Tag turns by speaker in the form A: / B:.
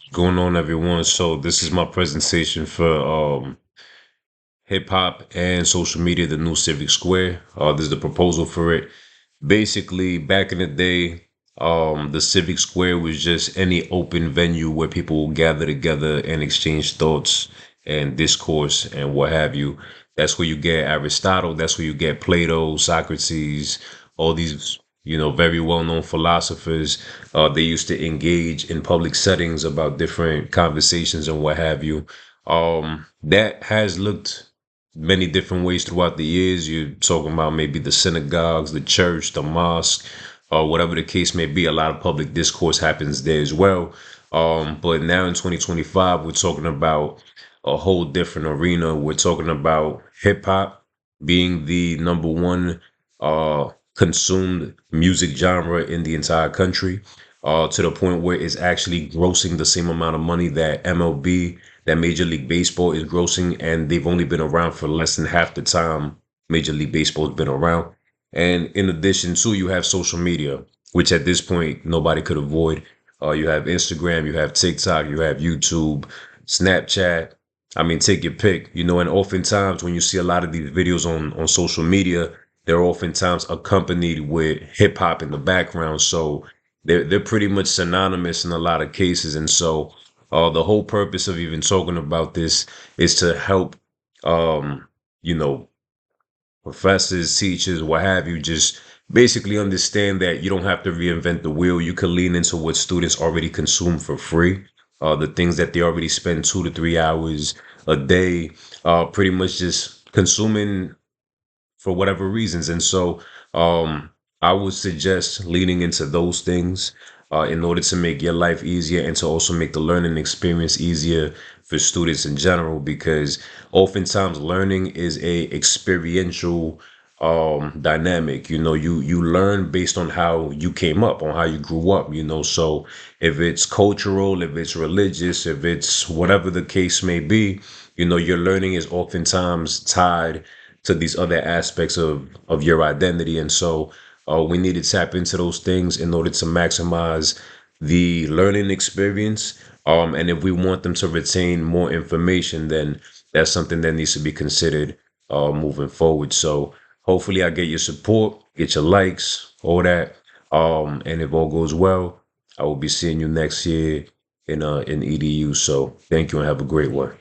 A: Going on, everyone? So this is my presentation for hip hop and social media, the new Civic Square. This is the proposal for it. Basically, back in the day, the Civic Square was just any open venue where people will gather together and exchange thoughts and discourse and what have you. That's where you get Aristotle. That's where you get Plato, Socrates, all these, very well-known philosophers. They used to engage in public settings about different conversations and what have you. That has looked many different ways throughout the years. You're talking about maybe the synagogues, the church, the mosque, or whatever the case may be. A lot of public discourse happens there as well. But now in 2025, we're talking about a whole different arena. We're talking about hip hop being the number one consumed music genre in the entire country, to the point where it's actually grossing the same amount of money that MLB, that Major League Baseball is grossing, and they've only been around for less than half the time Major League Baseball's been around. And in addition to, you have social media, which at this point nobody could avoid. You have Instagram, you have TikTok, you have YouTube, Snapchat. I mean, take your pick, and oftentimes when you see a lot of these videos on social media, they're oftentimes accompanied with hip hop in the background. So they're pretty much synonymous in a lot of cases. And so the whole purpose of even talking about this is to help, um, you know, professors, teachers, what have you, just basically understand that you don't have to reinvent the wheel. You can lean into what students already consume for free. The things that they already spend 2 to 3 hours a day, pretty much just consuming for whatever reasons. And so I would suggest leaning into those things in order to make your life easier and to also make the learning experience easier for students in general, because oftentimes learning is a experiential dynamic. You learn based on how you came up, on how you grew up. So if it's cultural, if it's religious, if it's whatever the case may be, your learning is oftentimes tied to these other aspects of your identity. And so we need to tap into those things in order to maximize the learning experience. And if we want them to retain more information, then that's something that needs to be considered moving forward. So hopefully I get your support, get your likes, all that. And if all goes well, I will be seeing you next year in EDU. So thank you and have a great one.